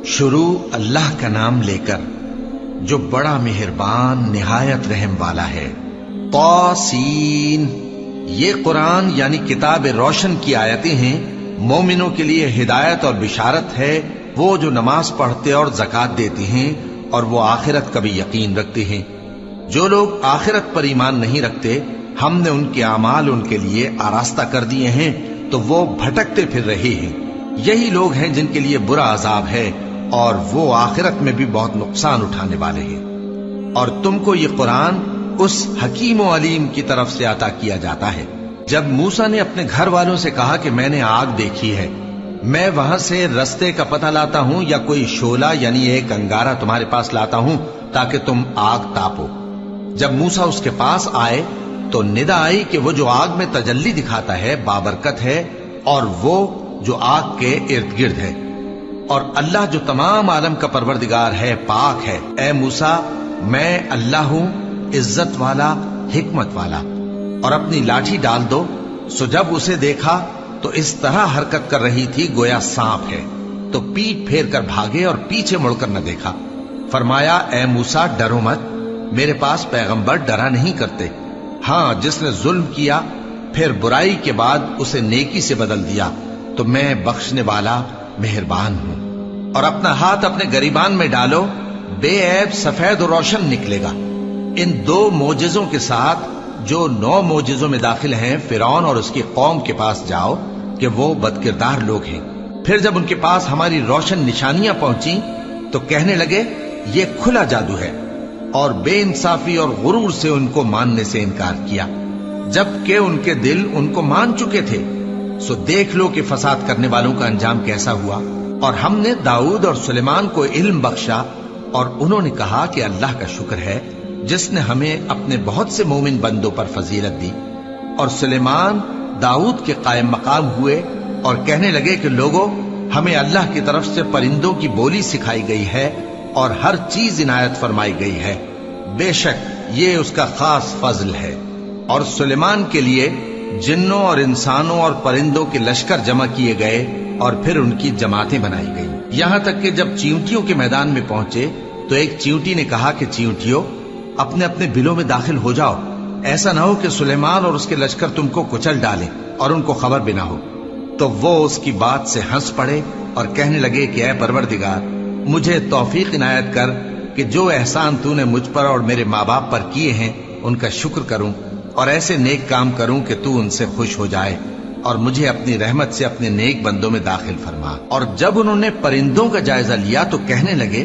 شروع اللہ کا نام لے کر جو بڑا مہربان نہایت رحم والا ہے۔ طاسین، یہ قرآن یعنی کتاب روشن کی آیتیں ہیں، مومنوں کے لیے ہدایت اور بشارت ہے، وہ جو نماز پڑھتے اور زکوٰۃ دیتے ہیں اور وہ آخرت کا بھی یقین رکھتے ہیں۔ جو لوگ آخرت پر ایمان نہیں رکھتے، ہم نے ان کے اعمال ان کے لیے آراستہ کر دیے ہیں تو وہ بھٹکتے پھر رہے ہیں۔ یہی لوگ ہیں جن کے لیے برا عذاب ہے اور وہ آخرت میں بھی بہت نقصان اٹھانے والے ہیں۔ اور تم کو یہ قرآن اس حکیم و علیم کی طرف سے عطا کیا جاتا ہے۔ جب موسیٰ نے اپنے گھر والوں سے کہا کہ میں نے آگ دیکھی ہے، میں وہاں سے رستے کا پتہ لاتا ہوں یا کوئی شعلہ یعنی ایک انگارہ تمہارے پاس لاتا ہوں تاکہ تم آگ تاپو۔ جب موسیٰ اس کے پاس آئے تو ندا آئی کہ وہ جو آگ میں تجلی دکھاتا ہے بابرکت ہے، اور وہ جو آگ کے ارد گرد ہے، اور اللہ جو تمام عالم کا پروردگار ہے پاک ہے۔ اے موسیٰ، میں اللہ ہوں، عزت والا، حکمت والا، اور اپنی لاٹھی ڈال دو۔ سو جب اسے دیکھا تو اس طرح حرکت کر رہی تھی گویا سانپ ہے، تو پیٹ پھیر کر بھاگے اور پیچھے مڑ کر نہ دیکھا۔ فرمایا، اے موسیٰ ڈرو مت، میرے پاس پیغمبر ڈرا نہیں کرتے۔ ہاں، جس نے ظلم کیا پھر برائی کے بعد اسے نیکی سے بدل دیا تو میں بخشنے والا مہربان ہوں۔ اور اپنا ہاتھ اپنے گریبان میں ڈالو، بے عیب سفید و روشن نکلے گا۔ ان 2 معجزوں کے ساتھ جو 9 معجزوں میں داخل ہیں فرعون اور اس کی قوم کے پاس جاؤ کہ وہ بدکردار لوگ ہیں۔ پھر جب ان کے پاس ہماری روشن نشانیاں پہنچی تو کہنے لگے یہ کھلا جادو ہے، اور بے انصافی اور غرور سے ان کو ماننے سے انکار کیا، جبکہ ان کے دل ان کو مان چکے تھے۔ سو دیکھ لو کہ فساد کرنے والوں کا انجام کیسا ہوا۔ اور ہم نے داؤد اور سلیمان کو علم بخشا، اور انہوں نے کہا کہ اللہ کا شکر ہے جس نے ہمیں اپنے بہت سے مومن بندوں پر فضیلت دی۔ اور سلیمان داؤد کے قائم مقام ہوئے اور کہنے لگے کہ لوگوں، ہمیں اللہ کی طرف سے پرندوں کی بولی سکھائی گئی ہے اور ہر چیز عنایت فرمائی گئی ہے، بے شک یہ اس کا خاص فضل ہے۔ اور سلیمان کے لیے جنوں اور انسانوں اور پرندوں کے لشکر جمع کیے گئے اور پھر ان کی جماعتیں بنائی گئیں، یہاں تک کہ جب چیونٹیوں کے میدان میں پہنچے تو ایک چیونٹی نے کہا کہ چیونٹیوں، اپنے اپنے بلوں میں داخل ہو جاؤ، ایسا نہ ہو کہ سلیمان اور اس کے لشکر تم کو کچل ڈالیں اور ان کو خبر بھی نہ ہو۔ تو وہ اس کی بات سے ہنس پڑے اور کہنے لگے کہ اے پروردگار، مجھے توفیق عنایت کر کہ جو احسان تو نے مجھ پر اور میرے ماں باپ پر کیے ہیں ان کا شکر کروں اور ایسے نیک کام کروں کہ تو ان سے خوش ہو جائے، اور مجھے اپنی رحمت سے اپنے نیک بندوں میں داخل فرما۔ اور جب انہوں نے پرندوں کا جائزہ لیا تو کہنے لگے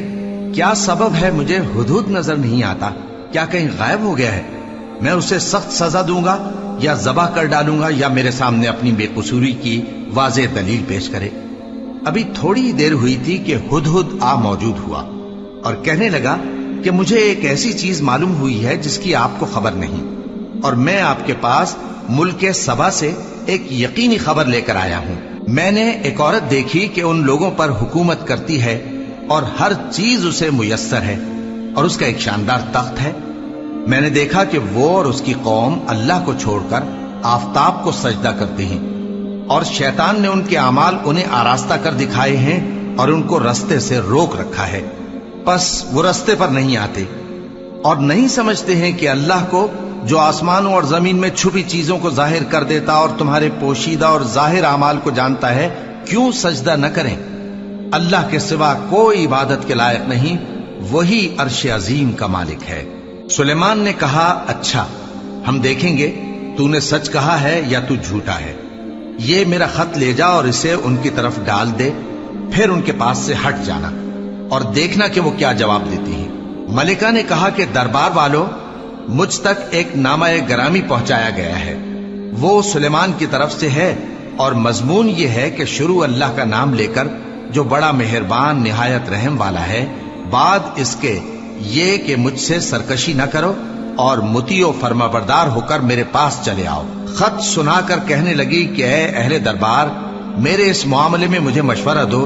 کیا سبب ہے مجھے ہدہد نظر نہیں آتا؟ کیا کہیں غائب ہو گیا ہے؟ میں اسے سخت سزا دوں گا یا ذبح کر ڈالوں گا یا میرے سامنے اپنی بے قصوری کی واضح دلیل پیش کرے۔ ابھی تھوڑی ہی دیر ہوئی تھی کہ ہدہد آ موجود ہوا اور کہنے لگا کہ مجھے ایک ایسی چیز معلوم ہوئی ہے جس کی آپ کو خبر نہیں، اور میں آپ کے پاس ملک سبا سے ایک یقینی خبر لے کر آیا ہوں۔ میں نے ایک عورت دیکھی کہ ان لوگوں پر حکومت کرتی ہے اور ہر چیز اسے میسر ہے، اور اس کا ایک شاندار تخت ہے۔ میں نے دیکھا کہ وہ اور اس کی قوم اللہ کو چھوڑ کر آفتاب کو سجدہ کرتے ہیں، اور شیطان نے ان کے اعمال انہیں آراستہ کر دکھائے ہیں اور ان کو رستے سے روک رکھا ہے، پس وہ رستے پر نہیں آتے اور نہیں سمجھتے ہیں کہ اللہ کو جو آسمانوں اور زمین میں چھپی چیزوں کو ظاہر کر دیتا اور تمہارے پوشیدہ اور ظاہر اعمال کو جانتا ہے، کیوں سجدہ نہ کریں؟ اللہ کے سوا کوئی عبادت کے لائق نہیں، وہی عرش عظیم کا مالک ہے۔ سلیمان نے کہا اچھا، ہم دیکھیں گے تو نے سچ کہا ہے یا تو جھوٹا ہے۔ یہ میرا خط لے جا اور اسے ان کی طرف ڈال دے، پھر ان کے پاس سے ہٹ جانا اور دیکھنا کہ وہ کیا جواب دیتی ہیں۔ ملکہ نے کہا کہ دربار والوں، مجھ تک ایک نامہ گرامی پہنچایا گیا ہے، وہ سلیمان کی طرف سے ہے، اور مضمون یہ ہے کہ شروع اللہ کا نام لے کر جو بڑا مہربان نہایت رحم والا ہے، بعد اس کے یہ کہ مجھ سے سرکشی نہ کرو اور مطیع و فرما بردار ہو کر میرے پاس چلے آؤ۔ خط سنا کر کہنے لگی کہ اے اہل دربار، میرے اس معاملے میں مجھے مشورہ دو،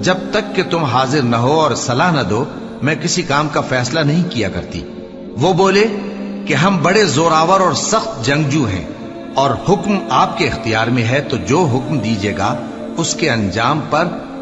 جب تک کہ تم حاضر نہ ہو اور صلاح نہ دو میں کسی کام کا فیصلہ نہیں کیا کرتی۔ وہ بولے کہ ہم بڑے زوراور اور سخت جنگجو ہیں، اور حکم آپ کے اختیار میں ہے، تو جو حکم دیجیے گا اس کے انجام پر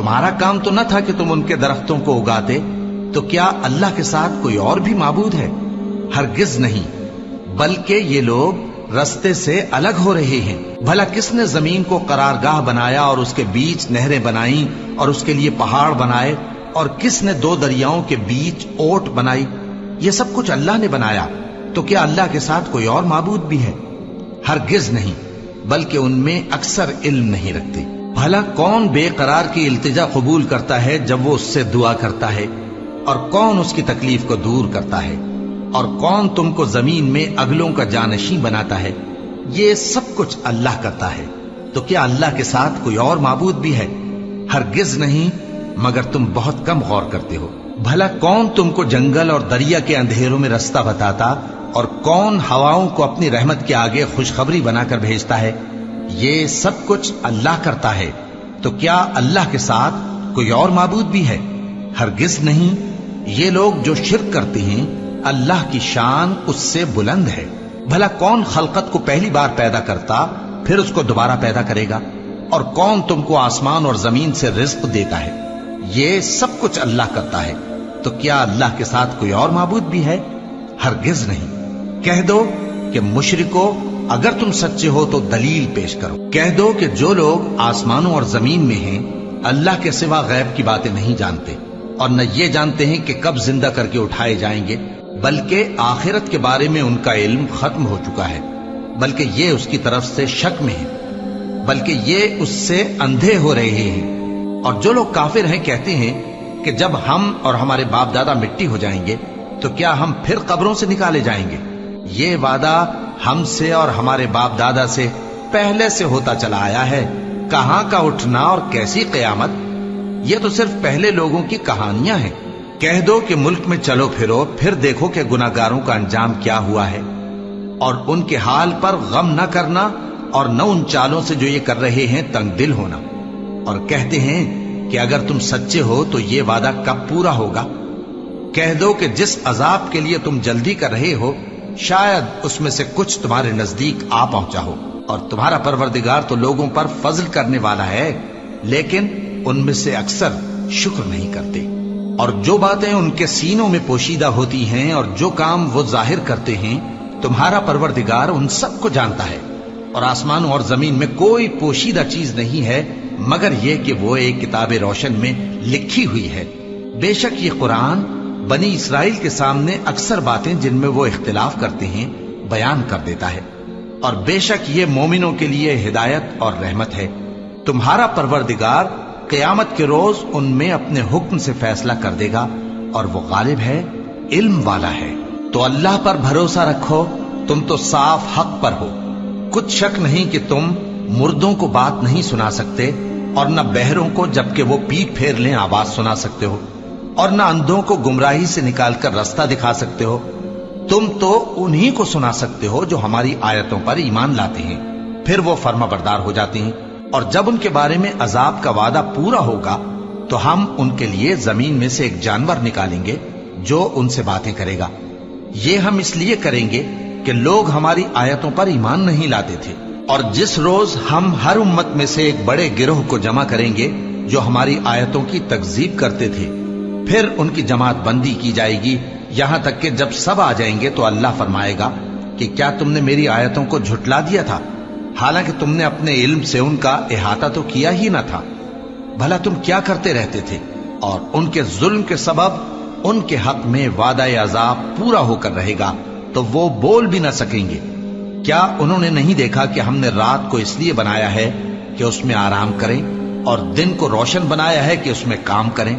تمہارا کام تو نہ تھا کہ تم ان کے درختوں کو اگاتے، تو کیا اللہ کے ساتھ کوئی اور بھی معبود ہے؟ ہرگز نہیں، بلکہ یہ لوگ رستے سے الگ ہو رہے ہیں۔ بھلا کس نے زمین کو قرارگاہ بنایا اور اس کے بیچ نہریں بنائیں اور اس کے لیے پہاڑ بنائے، اور کس نے دو دریاؤں کے بیچ اوٹ بنائی؟ یہ سب کچھ اللہ نے بنایا، تو کیا اللہ کے ساتھ کوئی اور معبود بھی ہے؟ ہرگز نہیں، بلکہ ان میں اکثر علم نہیں رکھتے۔ بھلا کون بے قرار کی التجا قبول کرتا ہے جب وہ اس سے دعا کرتا ہے، اور کون اس کی تکلیف کو دور کرتا ہے، اور کون تم کو زمین میں اگلوں کا جانشین بناتا ہے؟ یہ سب کچھ اللہ کرتا ہے، تو کیا اللہ کے ساتھ کوئی اور معبود بھی ہے؟ ہرگز نہیں، مگر تم بہت کم غور کرتے ہو۔ بھلا کون تم کو جنگل اور دریا کے اندھیروں میں رستہ بتاتا، اور کون ہواؤں کو اپنی رحمت کے آگے خوشخبری بنا کر بھیجتا ہے؟ یہ سب کچھ اللہ کرتا ہے، تو کیا اللہ کے ساتھ کوئی اور معبود بھی ہے؟ ہرگز نہیں۔ یہ لوگ جو شرک کرتے ہیں، اللہ کی شان اس سے بلند ہے۔ بھلا کون خلقت کو پہلی بار پیدا کرتا پھر اس کو دوبارہ پیدا کرے گا؟ اور کون تم کو آسمان اور زمین سے رزق دیتا ہے؟ یہ سب کچھ اللہ کرتا ہے، تو کیا اللہ کے ساتھ کوئی اور معبود بھی ہے؟ ہرگز نہیں۔ کہہ دو کہ مشرکو، اگر تم سچے ہو تو دلیل پیش کرو۔ کہہ دو کہ جو لوگ آسمانوں اور زمین میں ہیں اللہ کے سوا غیب کی باتیں نہیں جانتے، اور نہ یہ جانتے ہیں کہ کب زندہ کر کے اٹھائے جائیں گے، بلکہ آخرت کے بارے میں ان کا علم ختم ہو چکا ہے، بلکہ یہ اس کی طرف سے شک میں ہے، بلکہ یہ اس سے اندھے ہو رہے ہیں۔ اور جو لوگ کافر ہیں کہتے ہیں کہ جب ہم اور ہمارے باپ دادا مٹی ہو جائیں گے تو کیا ہم پھر قبروں سے نکالے جائیں گے؟ یہ وعدہ ہم سے اور ہمارے باپ دادا سے پہلے سے ہوتا چلا آیا ہے، کہاں کا اٹھنا اور کیسی قیامت؟ یہ تو صرف پہلے لوگوں کی کہانیاں ہیں۔ کہہ دو کہ ملک میں چلو پھرو، پھر دیکھو کہ گناہگاروں کا انجام کیا ہوا ہے، اور ان کے حال پر غم نہ کرنا، اور نہ ان چالوں سے جو یہ کر رہے ہیں تنگ دل ہونا۔ اور کہتے ہیں کہ اگر تم سچے ہو تو یہ وعدہ کب پورا ہوگا؟ کہہ دو کہ جس عذاب کے لیے تم جلدی کر رہے ہو شاید اس میں سے کچھ تمہارے نزدیک آ پہنچا ہو، اور تمہارا پروردگار تو لوگوں پر فضل کرنے والا ہے، لیکن ان میں سے اکثر شکر نہیں کرتے۔ اور جو باتیں ان کے سینوں میں پوشیدہ ہوتی ہیں اور جو کام وہ ظاہر کرتے ہیں، تمہارا پروردگار ان سب کو جانتا ہے۔ اور آسمانوں اور زمین میں کوئی پوشیدہ چیز نہیں ہے مگر یہ کہ وہ ایک کتاب روشن میں لکھی ہوئی ہے۔ بے شک یہ قرآن بنی اسرائیل کے سامنے اکثر باتیں جن میں وہ اختلاف کرتے ہیں بیان کر دیتا ہے، اور بے شک یہ مومنوں کے لیے ہدایت اور رحمت ہے۔ تمہارا پروردگار قیامت کے روز ان میں اپنے حکم سے فیصلہ کر دے گا، اور وہ غالب ہے، علم والا ہے۔ تو اللہ پر بھروسہ رکھو، تم تو صاف حق پر ہو۔ کچھ شک نہیں کہ تم مردوں کو بات نہیں سنا سکتے، اور نہ بہروں کو جبکہ وہ پیٹ پھیر لیں آواز سنا سکتے ہو، اور نہ اندھوں کو گمراہی سے نکال کر رستہ دکھا سکتے ہو۔ تم تو انہی کو سنا سکتے ہو جو ہماری آیتوں پر ایمان لاتے ہیں، پھر وہ فرما بردار ہو جاتے ہیں۔ اور جب ان کے بارے میں عذاب کا وعدہ پورا ہوگا تو ہم ان کے لیے زمین میں سے ایک جانور نکالیں گے جو ان سے باتیں کرے گا۔ یہ ہم اس لیے کریں گے کہ لوگ ہماری آیتوں پر ایمان نہیں لاتے تھے۔ اور جس روز ہم ہر امت میں سے ایک بڑے گروہ کو جمع کریں گے جو ہماری آیتوں کی تکذیب کرتے تھے، پھر ان کی جماعت بندی کی جائے گی، یہاں تک کہ جب سب آ جائیں گے تو اللہ فرمائے گا کہ کیا تم نے میری آیتوں کو جھٹلا دیا تھا، حالانکہ تم نے اپنے علم سے ان کا احاطہ تو کیا ہی نہ تھا؟ بھلا تم کیا کرتے رہتے تھے؟ اور ان کے ظلم کے سبب ان کے حق میں وعدہ عذاب پورا ہو کر رہے گا تو وہ بول بھی نہ سکیں گے۔ کیا انہوں نے نہیں دیکھا کہ ہم نے رات کو اس لیے بنایا ہے کہ اس میں آرام کریں، اور دن کو روشن بنایا ہے کہ اس میں کام کریں؟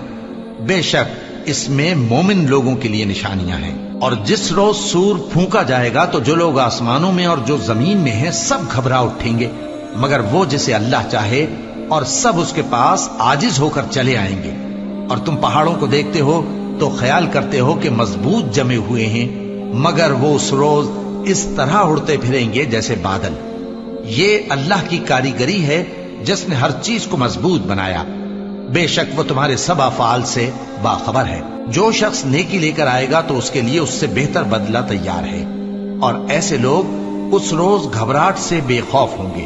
بے شک اس میں مومن لوگوں کے لیے نشانیاں ہیں۔ اور جس روز سور پھونکا جائے گا تو جو لوگ آسمانوں میں اور جو زمین میں ہیں سب گھبرا اٹھیں گے، مگر وہ جسے اللہ چاہے، اور سب اس کے پاس عاجز ہو کر چلے آئیں گے۔ اور تم پہاڑوں کو دیکھتے ہو تو خیال کرتے ہو کہ مضبوط جمے ہوئے ہیں، مگر وہ اس روز اس طرح اڑتے پھریں گے جیسے بادل۔ یہ اللہ کی کاریگری ہے جس نے ہر چیز کو مضبوط بنایا، بے شک وہ تمہارے سب افعال سے باخبر ہے۔ جو شخص نیکی لے کر آئے گا تو اس کے لیے اس سے بہتر بدلہ تیار ہے، اور ایسے لوگ اس روز گھبراہٹ سے بے خوف ہوں گے،